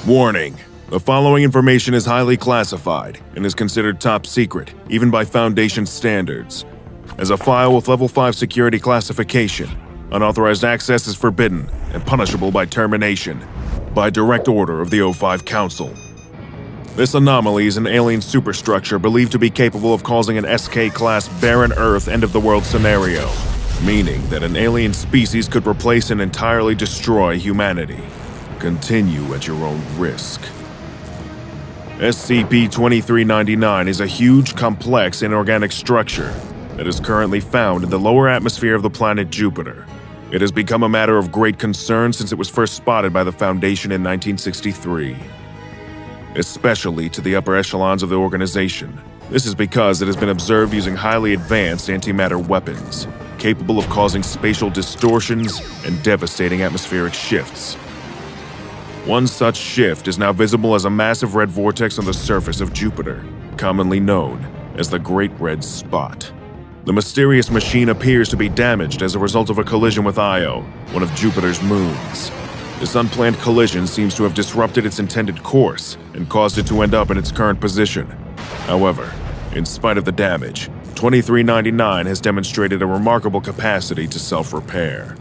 Warning: the following information is highly classified and is considered top secret, even by Foundation standards. As a file with Level 5 security classification, unauthorized access is forbidden and punishable by termination, by direct order of the O5 Council. This anomaly is an alien superstructure believed to be capable of causing an SK-class barren Earth end-of-the-world scenario, meaning that an alien species could replace and entirely destroy humanity. Continue at your own risk. scp-2399 is a huge, complex inorganic structure that is currently found in the lower atmosphere of the planet Jupiter. It has become a matter of great concern since it was first spotted by the Foundation in 1963, especially to the upper echelons of the organization. This is because it has been observed using highly advanced antimatter weapons, capable of causing spatial distortions and devastating atmospheric shifts. One such shift is now visible as a massive red vortex on the surface of Jupiter, commonly known as the Great Red Spot. The mysterious machine appears to be damaged as a result of a collision with Io, one of Jupiter's moons. This unplanned collision seems to have disrupted its intended course and caused it to end up in its current position. However, in spite of the damage, 2399 has demonstrated a remarkable capacity to self-repair.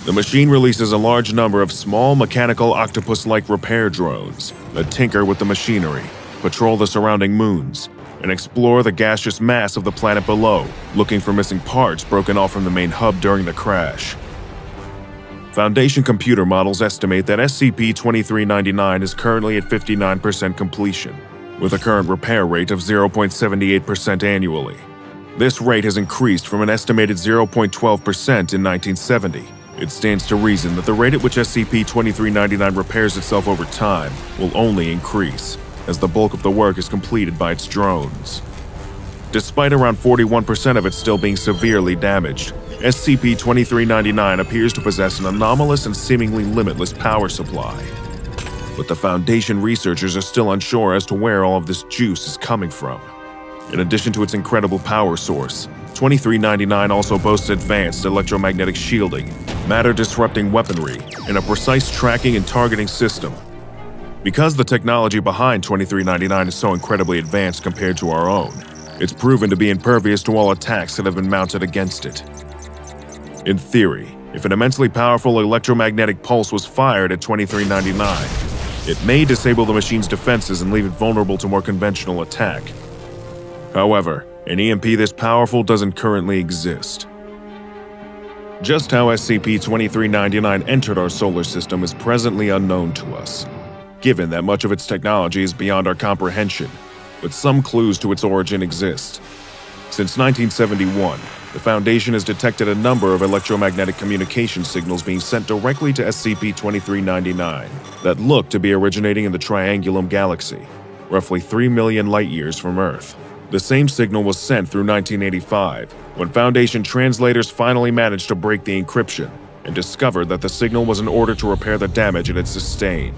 The machine releases a large number of small mechanical octopus-like repair drones that tinker with the machinery, patrol the surrounding moons, and explore the gaseous mass of the planet below, looking for missing parts broken off from the main hub during the crash. Foundation computer models estimate that scp-2399 is currently at 59% completion, with a current repair rate of 0.78% annually. This rate has increased from an estimated 0.12% in 1970. It stands to reason that the rate at which scp-2399 repairs itself over time will only increase, as the bulk of the work is completed by its drones. Despite around 41% of it still being severely damaged, scp-2399 appears to possess an anomalous and seemingly limitless power supply. But the Foundation researchers are still unsure as to where all of this juice is coming from. In addition to its incredible power source, 2399 also boasts advanced electromagnetic shielding, matter-disrupting weaponry, and a precise tracking and targeting system. Because the technology behind 2399 is so incredibly advanced compared to our own, it's proven to be impervious to all attacks that have been mounted against it. In theory, if an immensely powerful electromagnetic pulse was fired at 2399, it may disable the machine's defenses and leave it vulnerable to more conventional attack. However, an EMP this powerful doesn't currently exist. Just how scp-2399 entered our solar system is presently unknown to us, given that much of its technology is beyond our comprehension, but some clues to its origin exist. Since 1971, the Foundation has detected a number of electromagnetic communication signals being sent directly to scp-2399 that look to be originating in the Triangulum galaxy, roughly 3 million light-years from Earth. The same signal was sent through 1985, when Foundation translators finally managed to break the encryption and discovered that the signal was an order to repair the damage it had sustained.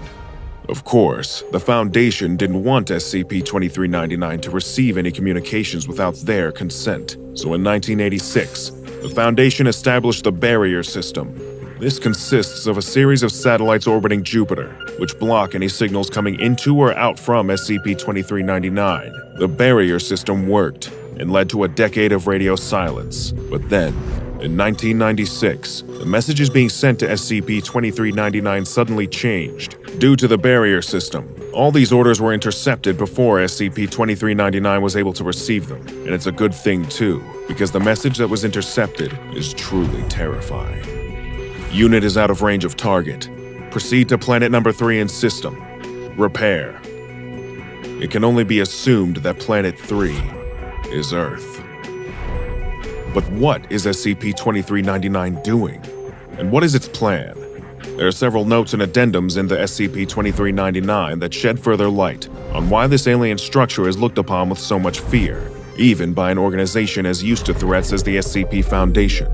Of course, the Foundation didn't want scp-2399 to receive any communications without their consent, so in 1986, the Foundation established the Barrier System. This consists of a series of satellites orbiting Jupiter, which block any signals coming into or out from scp-2399. The Barrier System worked and led to a decade of radio silence. But then, in 1996, the messages being sent to scp-2399 suddenly changed. Due to the Barrier System, all these orders were intercepted before scp-2399 was able to receive them. And it's a good thing too, because the message that was intercepted is truly terrifying. Unit is out of range of target. Proceed to planet number 3 in system. Repair. It can only be assumed that planet 3 is Earth. But what is scp-2399 doing? And what is its plan? There are several notes and addendums in the scp-2399 that shed further light on why this alien structure is looked upon with so much fear, even by an organization as used to threats as the SCP Foundation.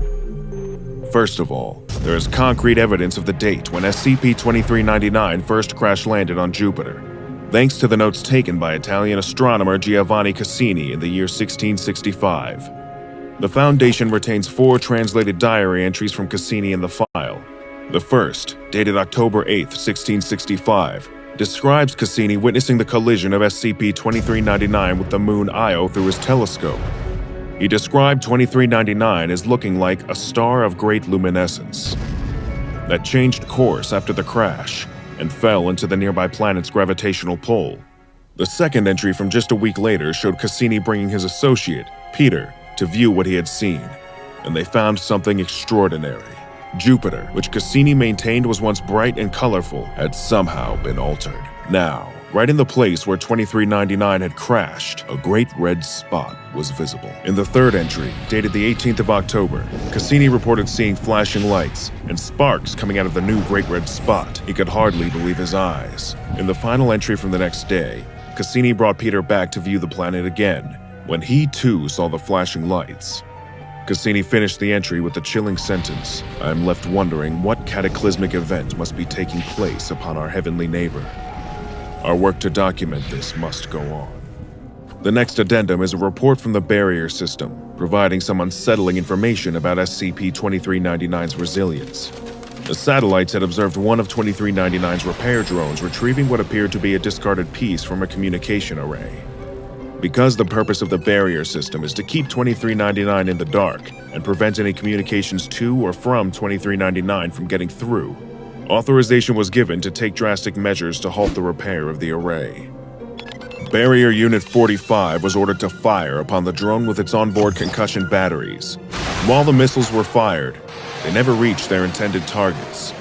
First of all, there is concrete evidence of the date when scp-2399 first crash-landed on Jupiter, thanks to the notes taken by Italian astronomer Giovanni Cassini in the year 1665. The Foundation retains 4 translated diary entries from Cassini in the file. The first, dated October 8, 1665, describes Cassini witnessing the collision of SCP-2399 with the moon Io through his telescope. He described 2399 as looking like a star of great luminescence that changed course after the crash and fell into the nearby planet's gravitational pull. The second entry from just a week later showed Cassini bringing his associate, Peter, to view what he had seen, and they found something extraordinary. Jupiter, which Cassini maintained was once bright and colorful, had somehow been altered. Now, right in the place where 2399 had crashed, a great red spot was visible. In the third entry, dated the 18th of October, Cassini reported seeing flashing lights and sparks coming out of the new great red spot. He could hardly believe his eyes. In the final entry from the next day, Cassini brought Peter back to view the planet again, when he too saw the flashing lights. Cassini finished the entry with the chilling sentence, "I am left wondering what cataclysmic event must be taking place upon our heavenly neighbor. Our work to document this must go on." The next addendum is a report from the barrier system, providing some unsettling information about SCP-2399's resilience. The satellites had observed one of 2399's repair drones retrieving what appeared to be a discarded piece from a communication array. Because the purpose of the barrier system is to keep 2399 in the dark and prevent any communications to or from 2399 from getting through, authorization was given to take drastic measures to halt the repair of the array. Barrier Unit 45 was ordered to fire upon the drone with its onboard concussion batteries. While the missiles were fired, they never reached their intended targets.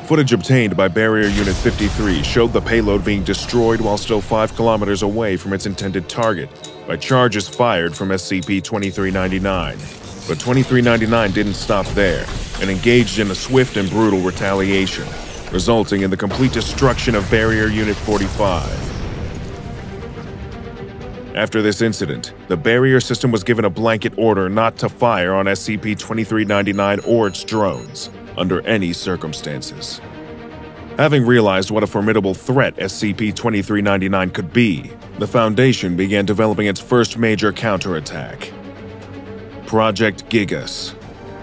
Footage obtained by Barrier Unit 53 showed the payload being destroyed while still 5 kilometers away from its intended target by charges fired from SCP-2399. But 2399 didn't stop there and engaged in a swift and brutal retaliation, resulting in the complete destruction of Barrier Unit 45. After this incident, the barrier system was given a blanket order not to fire on SCP-2399 or its drones, under any circumstances. Having realized what a formidable threat SCP-2399 could be, the Foundation began developing its first major counterattack. Project Gigas.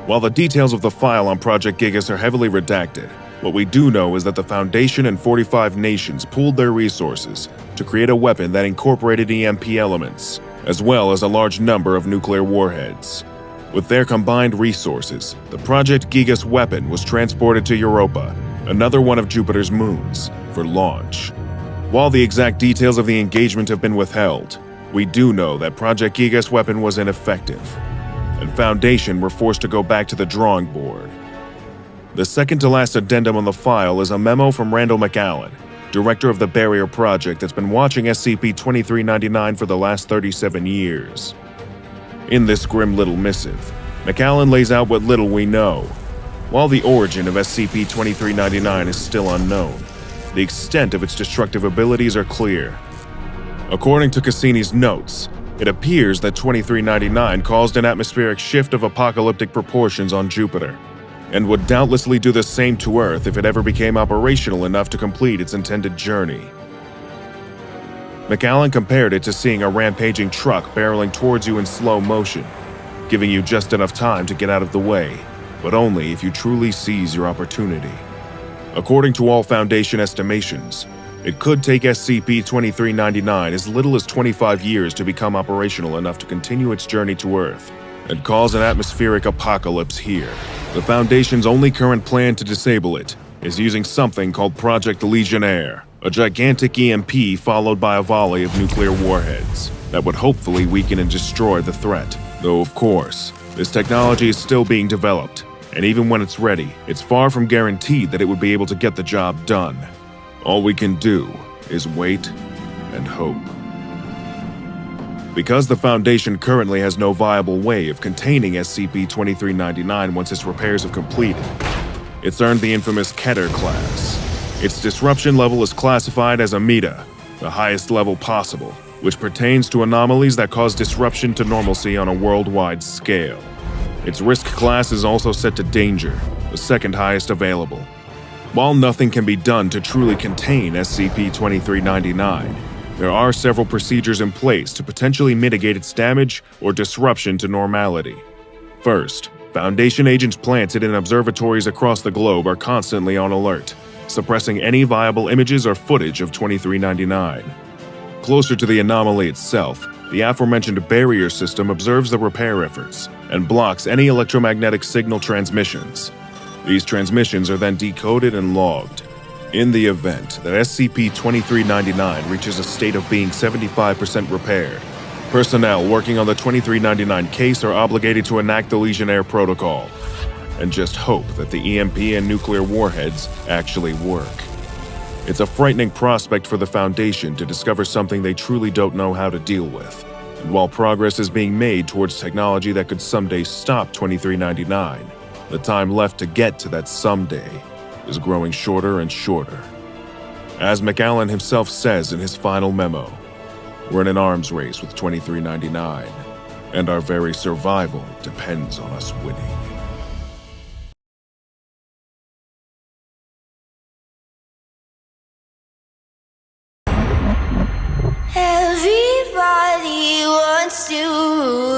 While the details of the file on Project Gigas are heavily redacted, what we do know is that the Foundation and 45 nations pooled their resources to create a weapon that incorporated EMP elements, as well as a large number of nuclear warheads. With their combined resources, the Project Gigas weapon was transported to Europa, another one of Jupiter's moons, for launch. While the exact details of the engagement have been withheld, we do know that Project Gigas weapon was ineffective, and Foundation were forced to go back to the drawing board. The second-to-last addendum on the file is a memo from Randall McAllen, director of the Barrier Project that's been watching SCP-2399 for the last 37 years. In this grim little missive, McAllen lays out what little we know. While the origin of SCP-2399 is still unknown, the extent of its destructive abilities are clear. According to Cassini's notes, it appears that 2399 caused an atmospheric shift of apocalyptic proportions on Jupiter, and would doubtlessly do the same to Earth if it ever became operational enough to complete its intended journey. McAllen compared it to seeing a rampaging truck barreling towards you in slow motion, giving you just enough time to get out of the way, but only if you truly seize your opportunity. According to all Foundation estimations, it could take SCP-2399 as little as 25 years to become operational enough to continue its journey to Earth and cause an atmospheric apocalypse here. The Foundation's only current plan to disable it is using something called Project Legionnaire, a gigantic EMP followed by a volley of nuclear warheads that would hopefully weaken and destroy the threat. Though, of course, this technology is still being developed, and even when it's ready, it's far from guaranteed that it would be able to get the job done. All we can do is wait and hope. Because the Foundation currently has no viable way of containing SCP-2399 once its repairs have completed, it's earned the infamous Keter class. Its disruption level is classified as a Meta, the highest level possible, which pertains to anomalies that cause disruption to normalcy on a worldwide scale. Its risk class is also set to Danger, the second highest available. While nothing can be done to truly contain SCP-2399, there are several procedures in place to potentially mitigate its damage or disruption to normality. First, Foundation agents planted in observatories across the globe are constantly on alert, suppressing any viable images or footage of 2399. Closer to the anomaly itself, the aforementioned barrier system observes the repair efforts and blocks any electromagnetic signal transmissions. These transmissions are then decoded and logged. In the event that SCP-2399 reaches a state of being 75% repaired, personnel working on the 2399 case are obligated to enact the Legionnaire Protocol and just hope that the EMP and nuclear warheads actually work. It's a frightening prospect for the Foundation to discover something they truly don't know how to deal with. And while progress is being made towards technology that could someday stop 2399, the time left to get to that someday is growing shorter and shorter. As McAllen himself says in his final memo, we're in an arms race with 2399, and our very survival depends on us winning. Everybody wants to rule